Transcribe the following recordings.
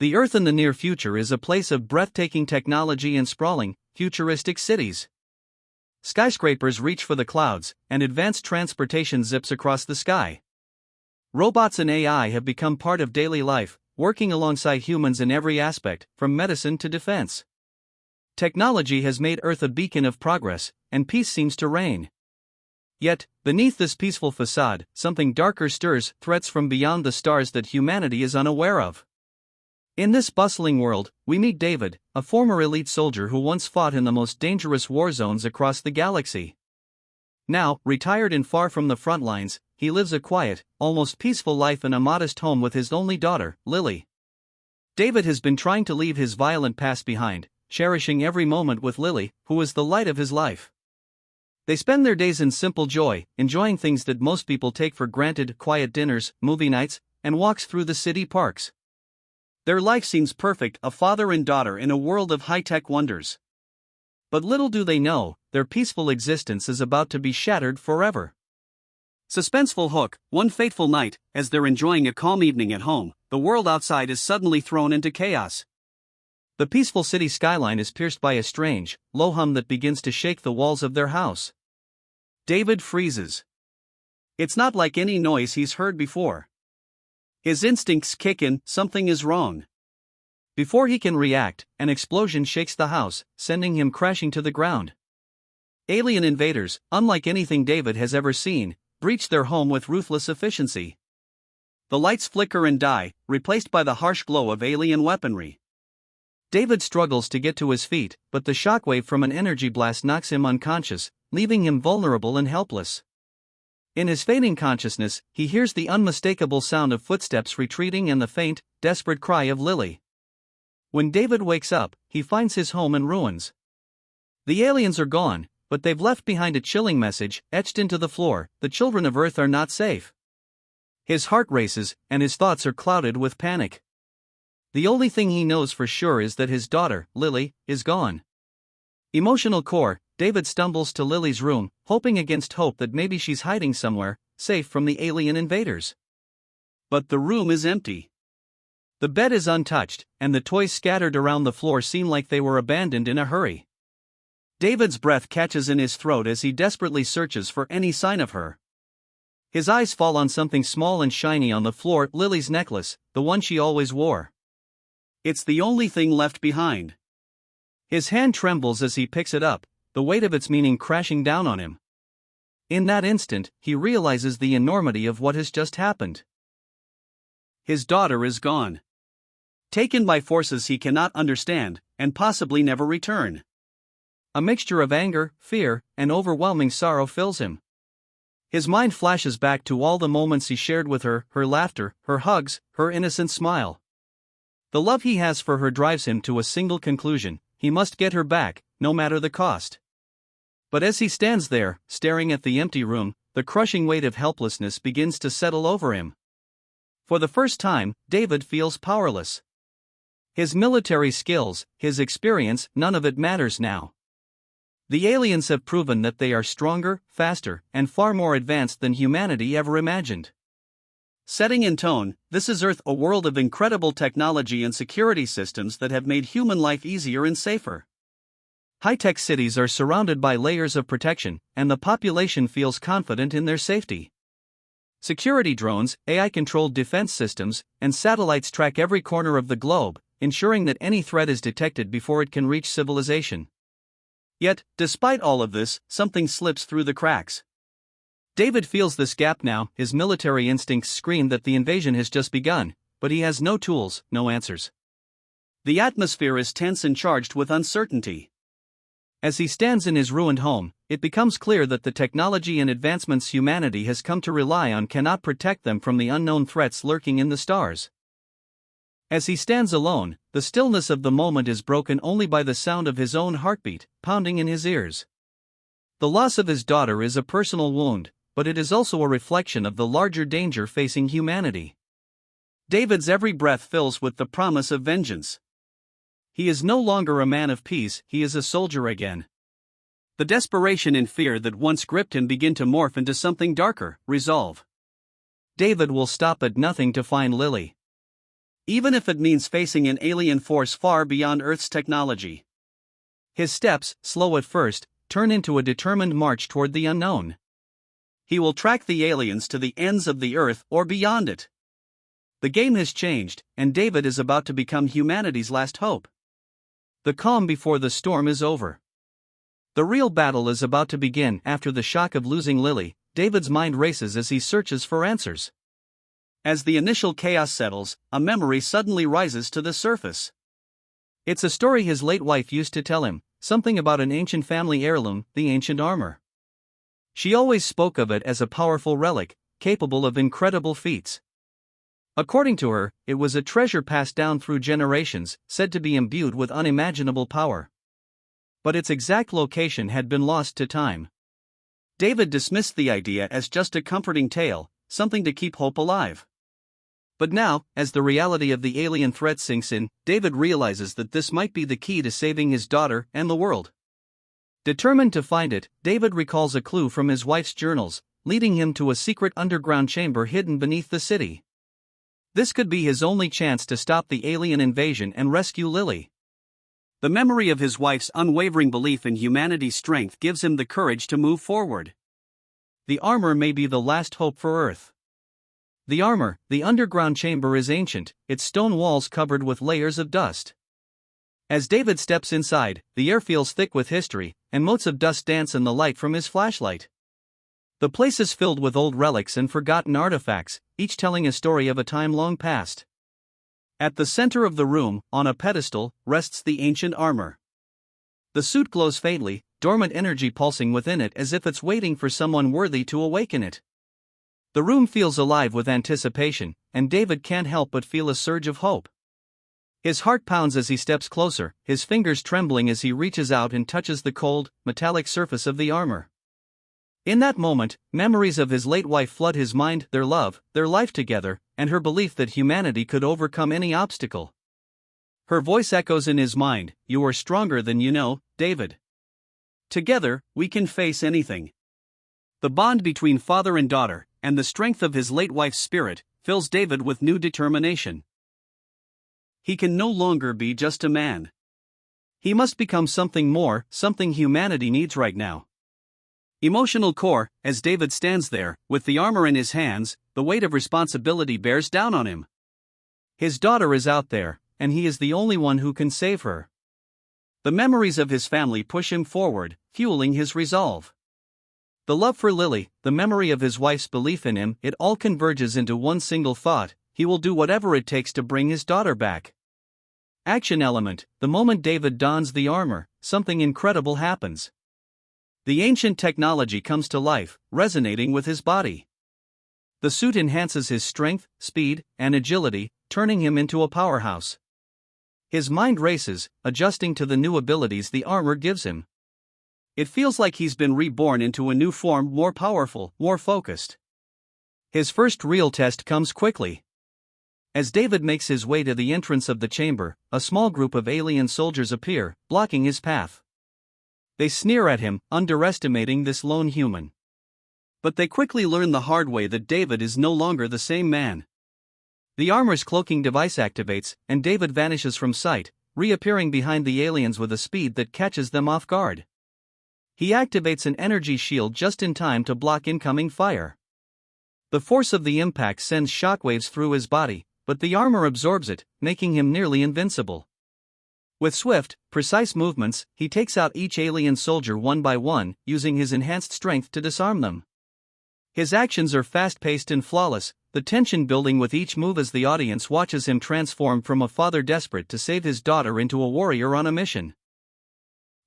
The Earth in the near future is a place of breathtaking technology and sprawling, futuristic cities. Skyscrapers reach for the clouds, and advanced transportation zips across the sky. Robots and AI have become part of daily life, working alongside humans in every aspect, from medicine to defense. Technology has made Earth a beacon of progress, and peace seems to reign. Yet, beneath this peaceful facade, something darker stirs, threats from beyond the stars that humanity is unaware of. In this bustling world, we meet David, a former elite soldier who once fought in the most dangerous war zones across the galaxy. Now, retired and far from the front lines, he lives a quiet, almost peaceful life in a modest home with his only daughter, Lily. David has been trying to leave his violent past behind, cherishing every moment with Lily, who is the light of his life. They spend their days in simple joy, enjoying things that most people take for granted: quiet dinners, movie nights, and walks through the city parks. Their life seems perfect, a father and daughter in a world of high-tech wonders. But little do they know, their peaceful existence is about to be shattered forever. Suspenseful hook: one fateful night, as they're enjoying a calm evening at home, the world outside is suddenly thrown into chaos. The peaceful city skyline is pierced by a strange, low hum that begins to shake the walls of their house. David freezes. It's not like any noise he's heard before. His instincts kick in: something is wrong. Before he can react, an explosion shakes the house, sending him crashing to the ground. Alien invaders, unlike anything David has ever seen, breach their home with ruthless efficiency. The lights flicker and die, replaced by the harsh glow of alien weaponry. David struggles to get to his feet, but the shockwave from an energy blast knocks him unconscious, leaving him vulnerable and helpless. In his fading consciousness, he hears the unmistakable sound of footsteps retreating and the faint, desperate cry of Lily. When David wakes up, he finds his home in ruins. The aliens are gone, but they've left behind a chilling message, etched into the floor: the children of Earth are not safe. His heart races, and his thoughts are clouded with panic. The only thing he knows for sure is that his daughter, Lily, is gone. Emotional core: David stumbles to Lily's room, hoping against hope that maybe she's hiding somewhere, safe from the alien invaders. But the room is empty. The bed is untouched, and the toys scattered around the floor seem like they were abandoned in a hurry. David's breath catches in his throat as he desperately searches for any sign of her. His eyes fall on something small and shiny on the floor: Lily's necklace, the one she always wore. It's the only thing left behind. His hand trembles as he picks it up, the weight of its meaning crashing down on him. In that instant, he realizes the enormity of what has just happened. His daughter is gone. Taken by forces he cannot understand, and possibly never return. A mixture of anger, fear, and overwhelming sorrow fills him. His mind flashes back to all the moments he shared with her: her laughter, her hugs, her innocent smile. The love he has for her drives him to a single conclusion: he must get her back, no matter the cost. But as he stands there, staring at the empty room, the crushing weight of helplessness begins to settle over him. For the first time, David feels powerless. His military skills, his experience, none of it matters now. The aliens have proven that they are stronger, faster, and far more advanced than humanity ever imagined. Setting in tone: this is Earth, a world of incredible technology and security systems that have made human life easier and safer. High-tech cities are surrounded by layers of protection, and the population feels confident in their safety. Security drones, AI-controlled defense systems, and satellites track every corner of the globe, ensuring that any threat is detected before it can reach civilization. Yet, despite all of this, something slips through the cracks. David feels this gap now. His military instincts scream that the invasion has just begun, but he has no tools, no answers. The atmosphere is tense and charged with uncertainty. As he stands in his ruined home, it becomes clear that the technology and advancements humanity has come to rely on cannot protect them from the unknown threats lurking in the stars. As he stands alone, the stillness of the moment is broken only by the sound of his own heartbeat, pounding in his ears. The loss of his daughter is a personal wound, but it is also a reflection of the larger danger facing humanity. David's every breath fills with the promise of vengeance. He is no longer a man of peace, he is a soldier again. The desperation and fear that once gripped him begin to morph into something darker: resolve. David will stop at nothing to find Lily. even if it means facing an alien force far beyond Earth's technology. His steps, slow at first, turn into a determined march toward the unknown. He will track the aliens to the ends of the Earth or beyond it. The game has changed, and David is about to become humanity's last hope. The calm before the storm is over. The real battle is about to begin. After the shock of losing Lily, David's mind races as he searches for answers. As the initial chaos settles, a memory suddenly rises to the surface. It's a story his late wife used to tell him, something about an ancient family heirloom, the ancient armor. She always spoke of it as a powerful relic, capable of incredible feats. According to her, it was a treasure passed down through generations, said to be imbued with unimaginable power. But its exact location had been lost to time. David dismissed the idea as just a comforting tale, something to keep hope alive. But now, as the reality of the alien threat sinks in, David realizes that this might be the key to saving his daughter and the world. Determined to find it, David recalls a clue from his wife's journals, leading him to a secret underground chamber hidden beneath the city. This could be his only chance to stop the alien invasion and rescue Lily. The memory of his wife's unwavering belief in humanity's strength gives him the courage to move forward. The armor may be the last hope for Earth. The armor, the underground chamber, is ancient, its stone walls covered with layers of dust. As David steps inside, the air feels thick with history, and motes of dust dance in the light from his flashlight. The place is filled with old relics and forgotten artifacts, each telling a story of a time long past. At the center of the room, on a pedestal, rests the ancient armor. The suit glows faintly, dormant energy pulsing within it as if it's waiting for someone worthy to awaken it. The room feels alive with anticipation, and David can't help but feel a surge of hope. His heart pounds as he steps closer, his fingers trembling as he reaches out and touches the cold, metallic surface of the armor. In that moment, memories of his late wife flood his mind, their love, their life together, and her belief that humanity could overcome any obstacle. Her voice echoes in his mind, "You are stronger than you know, David. Together, we can face anything." The bond between father and daughter, and the strength of his late wife's spirit, fills David with new determination. He can no longer be just a man. He must become something more, something humanity needs right now. Emotional core, as David stands there, with the armor in his hands, the weight of responsibility bears down on him. His daughter is out there, and he is the only one who can save her. The memories of his family push him forward, fueling his resolve. The love for Lily, the memory of his wife's belief in him, it all converges into one single thought: he will do whatever it takes to bring his daughter back. Action element: the moment David dons the armor, something incredible happens. The ancient technology comes to life, resonating with his body. The suit enhances his strength, speed, and agility, turning him into a powerhouse. His mind races, adjusting to the new abilities the armor gives him. It feels like he's been reborn into a new form, more powerful, more focused. His first real test comes quickly. As David makes his way to the entrance of the chamber, a small group of alien soldiers appear, blocking his path. They sneer at him, underestimating this lone human. But they quickly learn the hard way that David is no longer the same man. The armor's cloaking device activates, and David vanishes from sight, reappearing behind the aliens with a speed that catches them off guard. He activates an energy shield just in time to block incoming fire. The force of the impact sends shockwaves through his body, but the armor absorbs it, making him nearly invincible. With swift, precise movements, he takes out each alien soldier one by one, using his enhanced strength to disarm them. His actions are fast-paced and flawless, the tension building with each move as the audience watches him transform from a father desperate to save his daughter into a warrior on a mission.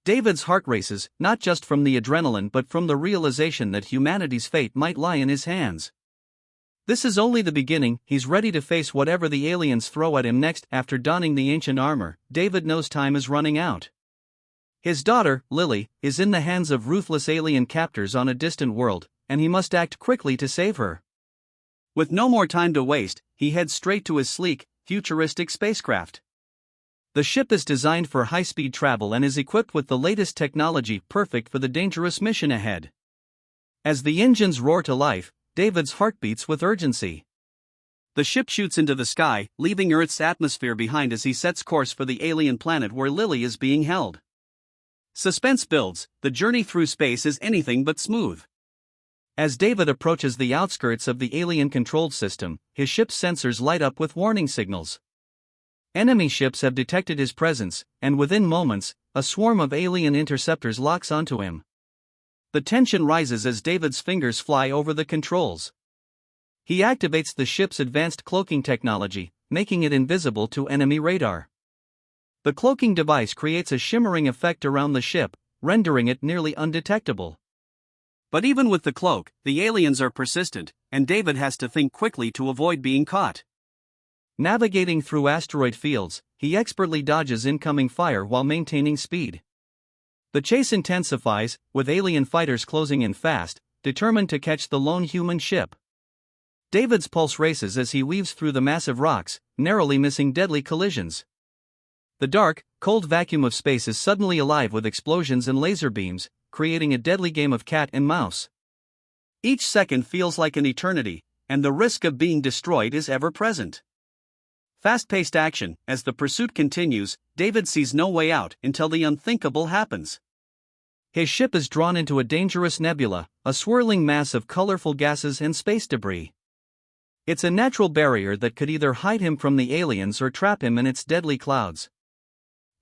David's heart races, not just from the adrenaline but from the realization that humanity's fate might lie in his hands. This is only the beginning. He's ready to face whatever the aliens throw at him next. After donning the ancient armor, David knows time is running out. His daughter, Lily, is in the hands of ruthless alien captors on a distant world, and he must act quickly to save her. With no more time to waste, he heads straight to his sleek, futuristic spacecraft. The ship is designed for high-speed travel and is equipped with the latest technology, perfect for the dangerous mission ahead. As the engines roar to life, David's heart beats with urgency. The ship shoots into the sky, leaving Earth's atmosphere behind as he sets course for the alien planet where Lily is being held. Suspense builds, the journey through space is anything but smooth. As David approaches the outskirts of the alien-controlled system, his ship's sensors light up with warning signals. Enemy ships have detected his presence, and within moments, a swarm of alien interceptors locks onto him. The tension rises as David's fingers fly over the controls. He activates the ship's advanced cloaking technology, making it invisible to enemy radar. The cloaking device creates a shimmering effect around the ship, rendering it nearly undetectable. But even with the cloak, the aliens are persistent, and David has to think quickly to avoid being caught. Navigating through asteroid fields, he expertly dodges incoming fire while maintaining speed. The chase intensifies, with alien fighters closing in fast, determined to catch the lone human ship. David's pulse races as he weaves through the massive rocks, narrowly missing deadly collisions. The dark, cold vacuum of space is suddenly alive with explosions and laser beams, creating a deadly game of cat and mouse. Each second feels like an eternity, and the risk of being destroyed is ever present. Fast-paced action. As the pursuit continues, David sees no way out until the unthinkable happens. His ship is drawn into a dangerous nebula, a swirling mass of colorful gases and space debris. It's a natural barrier that could either hide him from the aliens or trap him in its deadly clouds.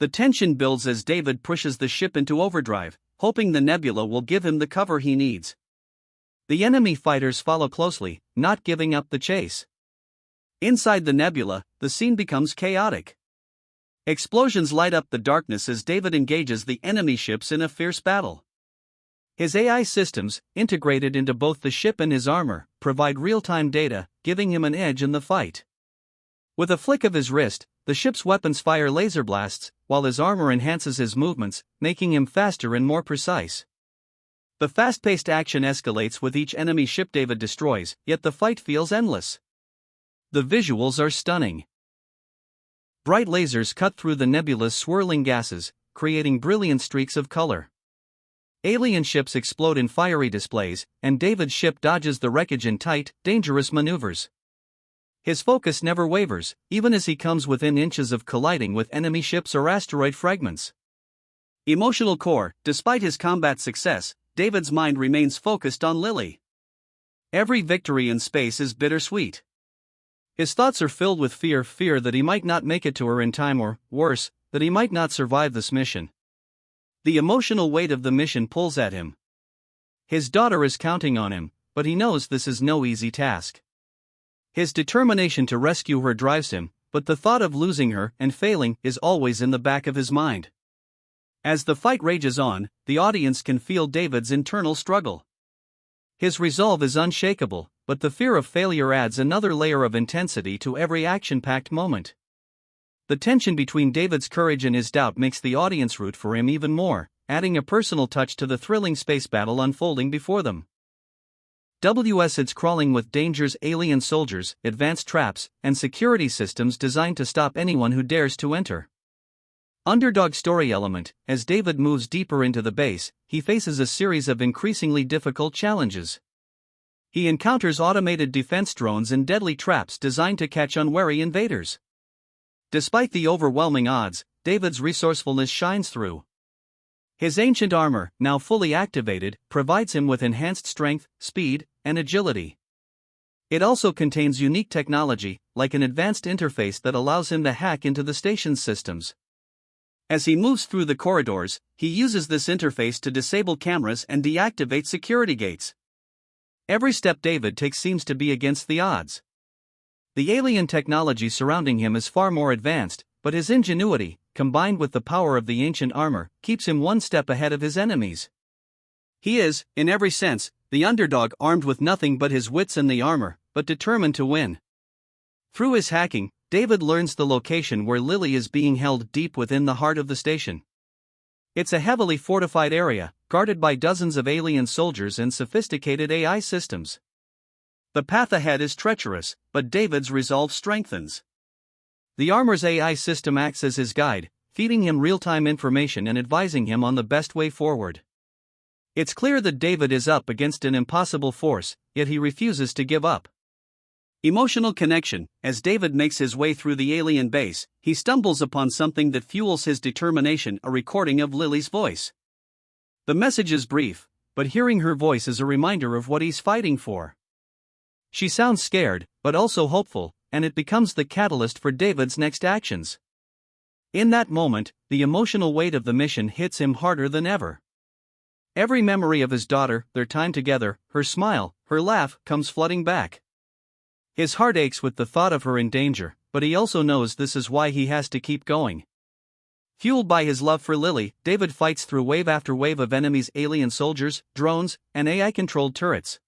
The tension builds as David pushes the ship into overdrive, hoping the nebula will give him the cover he needs. The enemy fighters follow closely, not giving up the chase. Inside the nebula, the scene becomes chaotic. Explosions light up the darkness as David engages the enemy ships in a fierce battle. His AI systems, integrated into both the ship and his armor, provide real-time data, giving him an edge in the fight. With a flick of his wrist, the ship's weapons fire laser blasts, while his armor enhances his movements, making him faster and more precise. The fast-paced action escalates with each enemy ship David destroys, yet the fight feels endless. The visuals are stunning. Bright lasers cut through the nebula's swirling gases, creating brilliant streaks of color. Alien ships explode in fiery displays, and David's ship dodges the wreckage in tight, dangerous maneuvers. His focus never wavers, even as he comes within inches of colliding with enemy ships or asteroid fragments. Emotional core. Despite his combat success, David's mind remains focused on Lily. Every victory in space is bittersweet. His thoughts are filled with fear that he might not make it to her in time or, worse, that he might not survive this mission. The emotional weight of the mission pulls at him. His daughter is counting on him, but he knows this is no easy task. His determination to rescue her drives him, but the thought of losing her and failing is always in the back of his mind. As the fight rages on, the audience can feel David's internal struggle. His resolve is unshakable, but the fear of failure adds another layer of intensity to every action-packed moment. The tension between David's courage and his doubt makes the audience root for him even more, adding a personal touch to the thrilling space battle unfolding before them. It's crawling with dangers, alien soldiers, advanced traps, and security systems designed to stop anyone who dares to enter. Underdog story element. As David moves deeper into the base, he faces a series of increasingly difficult challenges. He encounters automated defense drones and deadly traps designed to catch unwary invaders. Despite the overwhelming odds, David's resourcefulness shines through. His ancient armor, now fully activated, provides him with enhanced strength, speed, and agility. It also contains unique technology, like an advanced interface that allows him to hack into the station's systems. As he moves through the corridors, he uses this interface to disable cameras and deactivate security gates. Every step David takes seems to be against the odds. The alien technology surrounding him is far more advanced, but his ingenuity, combined with the power of the ancient armor, keeps him one step ahead of his enemies. He is, in every sense, the underdog, armed with nothing but his wits and the armor, but determined to win. Through his hacking, David learns the location where Lily is being held deep within the heart of the station. It's a heavily fortified area, guarded by dozens of alien soldiers and sophisticated AI systems. The path ahead is treacherous, but David's resolve strengthens. The armor's AI system acts as his guide, feeding him real-time information and advising him on the best way forward. It's clear that David is up against an impossible force, yet he refuses to give up. Emotional connection. As David makes his way through the alien base, he stumbles upon something that fuels his determination, a recording of Lily's voice. The message is brief, but hearing her voice is a reminder of what he's fighting for. She sounds scared, but also hopeful, and it becomes the catalyst for David's next actions. In that moment, the emotional weight of the mission hits him harder than ever. Every memory of his daughter, their time together, her smile, her laugh, comes flooding back. His heart aches with the thought of her in danger, but he also knows this is why he has to keep going. Fueled by his love for Lily, David fights through wave after wave of enemies, alien soldiers, drones, and AI-controlled turrets.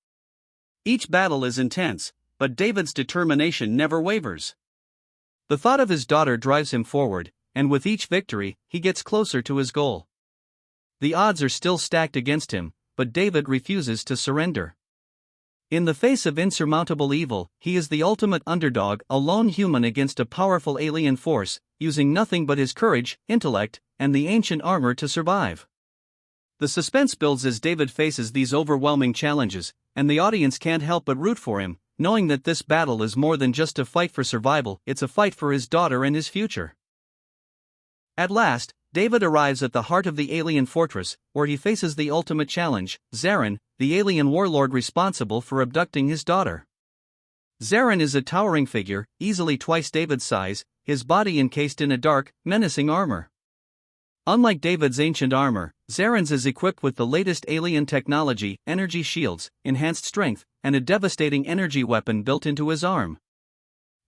Each battle is intense, but David's determination never wavers. The thought of his daughter drives him forward, and with each victory, he gets closer to his goal. The odds are still stacked against him, but David refuses to surrender. In the face of insurmountable evil, he is the ultimate underdog, a lone human against a powerful alien force, using nothing but his courage, intellect, and the ancient armor to survive. The suspense builds as David faces these overwhelming challenges, and the audience can't help but root for him, knowing that this battle is more than just a fight for survival, it's a fight for his daughter and his future. At last, David arrives at the heart of the alien fortress, where he faces the ultimate challenge, Zarin, the alien warlord responsible for abducting his daughter. Zarin is a towering figure, easily twice David's size, his body encased in a dark, menacing armor. Unlike David's ancient armor, Zarin's is equipped with the latest alien technology, energy shields, enhanced strength, and a devastating energy weapon built into his arm.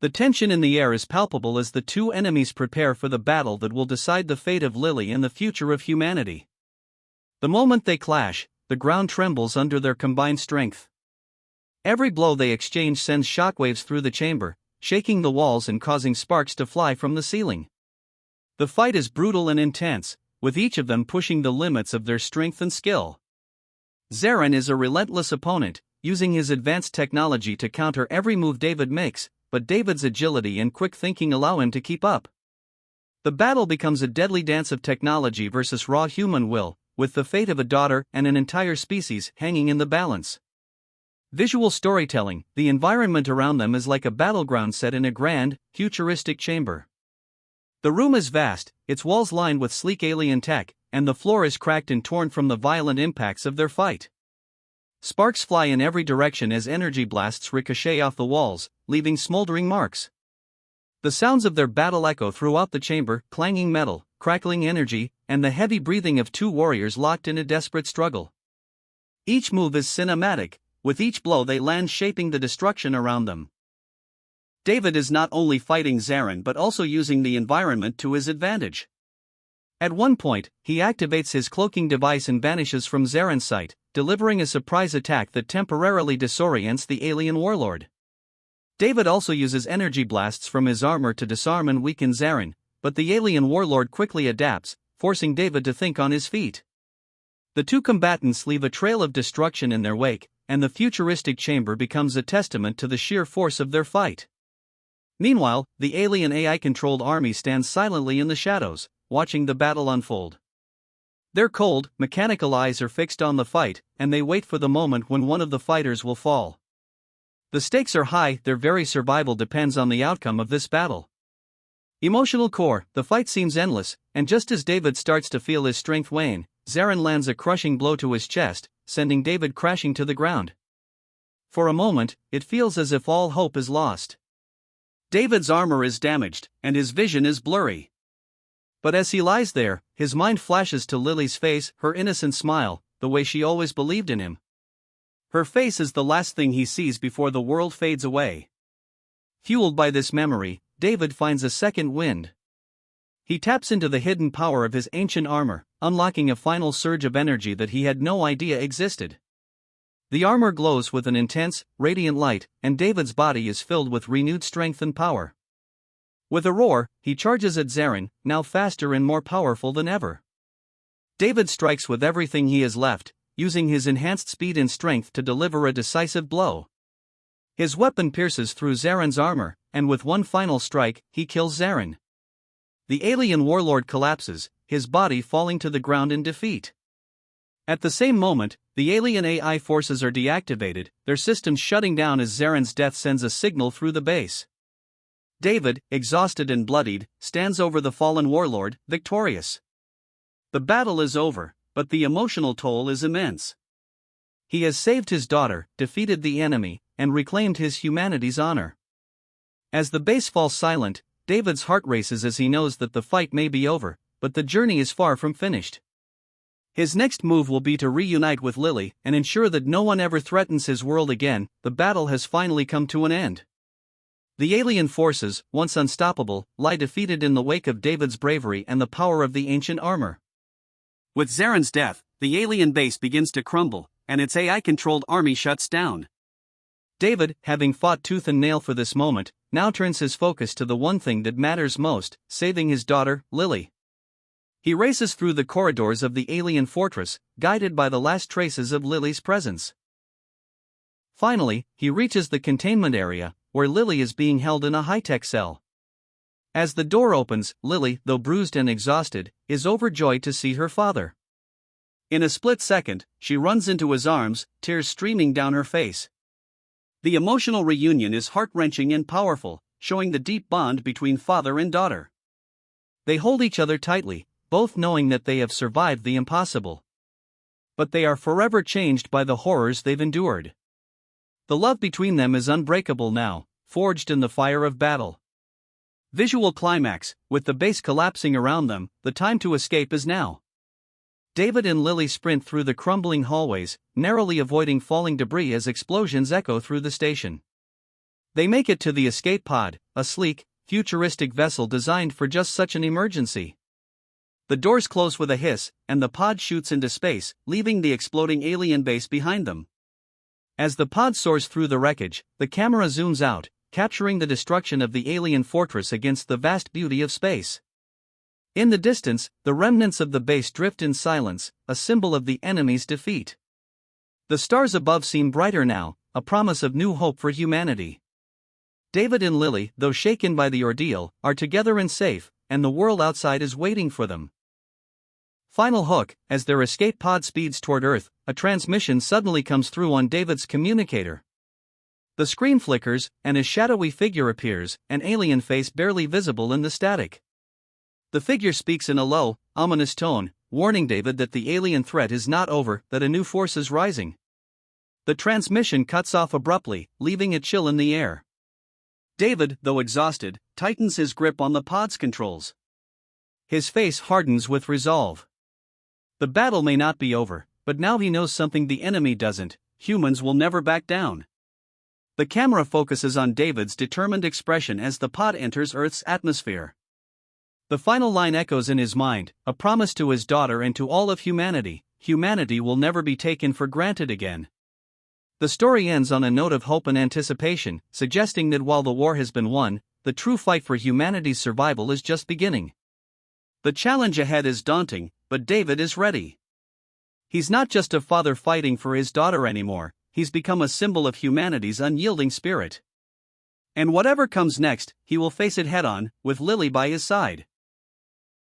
The tension in the air is palpable as the two enemies prepare for the battle that will decide the fate of Lily and the future of humanity. The moment they clash, the ground trembles under their combined strength. Every blow they exchange sends shockwaves through the chamber, shaking the walls and causing sparks to fly from the ceiling. The fight is brutal and intense, with each of them pushing the limits of their strength and skill. Zarin is a relentless opponent, using his advanced technology to counter every move David makes, but David's agility and quick thinking allow him to keep up. The battle becomes a deadly dance of technology versus raw human will, with the fate of a daughter and an entire species hanging in the balance. Visual storytelling. The environment around them is like a battleground set in a grand, futuristic chamber. The room is vast, its walls lined with sleek alien tech, and the floor is cracked and torn from the violent impacts of their fight. Sparks fly in every direction as energy blasts ricochet off the walls, leaving smoldering marks. The sounds of their battle echo throughout the chamber, clanging metal, crackling energy, and the heavy breathing of two warriors locked in a desperate struggle. Each move is cinematic, with each blow they land shaping the destruction around them. David is not only fighting Zarin but also using the environment to his advantage. At one point, he activates his cloaking device and vanishes from Zarin's sight, delivering a surprise attack that temporarily disorients the alien warlord. David also uses energy blasts from his armor to disarm and weaken Zarin, but the alien warlord quickly adapts, forcing David to think on his feet. The two combatants leave a trail of destruction in their wake, and the futuristic chamber becomes a testament to the sheer force of their fight. Meanwhile, the alien AI-controlled army stands silently in the shadows, watching the battle unfold. Their cold, mechanical eyes are fixed on the fight, and they wait for the moment when one of the fighters will fall. The stakes are high, their very survival depends on the outcome of this battle. Emotional core. The fight seems endless, and just as David starts to feel his strength wane, Zarin lands a crushing blow to his chest, sending David crashing to the ground. For a moment, it feels as if all hope is lost. David's armor is damaged, and his vision is blurry. But as he lies there, his mind flashes to Lily's face, her innocent smile, the way she always believed in him. Her face is the last thing he sees before the world fades away. Fueled by this memory, David finds a second wind. He taps into the hidden power of his ancient armor, unlocking a final surge of energy that he had no idea existed. The armor glows with an intense, radiant light, and David's body is filled with renewed strength and power. With a roar, he charges at Zarin, now faster and more powerful than ever. David strikes with everything he has left, using his enhanced speed and strength to deliver a decisive blow. His weapon pierces through Zarin's armor, and with one final strike, he kills Zarin. The alien warlord collapses, his body falling to the ground in defeat. At the same moment, the alien AI forces are deactivated, their systems shutting down as Zaren's death sends a signal through the base. David, exhausted and bloodied, stands over the fallen warlord, victorious. The battle is over, but the emotional toll is immense. He has saved his daughter, defeated the enemy, and reclaimed his humanity's honor. As the base falls silent, David's heart races as he knows that the fight may be over, but the journey is far from finished. His next move will be to reunite with Lily and ensure that no one ever threatens his world again. The battle has finally come to an end. The alien forces, once unstoppable, lie defeated in the wake of David's bravery and the power of the ancient armor. With Zaren's death, the alien base begins to crumble, and its AI-controlled army shuts down. David, having fought tooth and nail for this moment, now turns his focus to the one thing that matters most, saving his daughter, Lily. He races through the corridors of the alien fortress, guided by the last traces of Lily's presence. Finally, he reaches the containment area, where Lily is being held in a high-tech cell. As the door opens, Lily, though bruised and exhausted, is overjoyed to see her father. In a split second, she runs into his arms, tears streaming down her face. The emotional reunion is heart-wrenching and powerful, showing the deep bond between father and daughter. They hold each other tightly, both knowing that they have survived the impossible. But they are forever changed by the horrors they've endured. The love between them is unbreakable now, forged in the fire of battle. Visual climax, with the base collapsing around them, the time to escape is now. David and Lily sprint through the crumbling hallways, narrowly avoiding falling debris as explosions echo through the station. They make it to the escape pod, a sleek, futuristic vessel designed for just such an emergency. The doors close with a hiss, and the pod shoots into space, leaving the exploding alien base behind them. As the pod soars through the wreckage, the camera zooms out, capturing the destruction of the alien fortress against the vast beauty of space. In the distance, the remnants of the base drift in silence, a symbol of the enemy's defeat. The stars above seem brighter now, a promise of new hope for humanity. David and Lily, though shaken by the ordeal, are together and safe, and the world outside is waiting for them. Final hook, as their escape pod speeds toward Earth, a transmission suddenly comes through on David's communicator. The screen flickers, and a shadowy figure appears, an alien face barely visible in the static. The figure speaks in a low, ominous tone, warning David that the alien threat is not over, that a new force is rising. The transmission cuts off abruptly, leaving a chill in the air. David, though exhausted, tightens his grip on the pod's controls. His face hardens with resolve. The battle may not be over, but now he knows something the enemy doesn't: humans will never back down. The camera focuses on David's determined expression as the pod enters Earth's atmosphere. The final line echoes in his mind, a promise to his daughter and to all of humanity: humanity will never be taken for granted again. The story ends on a note of hope and anticipation, suggesting that while the war has been won, the true fight for humanity's survival is just beginning. The challenge ahead is daunting, but David is ready. He's not just a father fighting for his daughter anymore, he's become a symbol of humanity's unyielding spirit. And whatever comes next, he will face it head-on, with Lily by his side.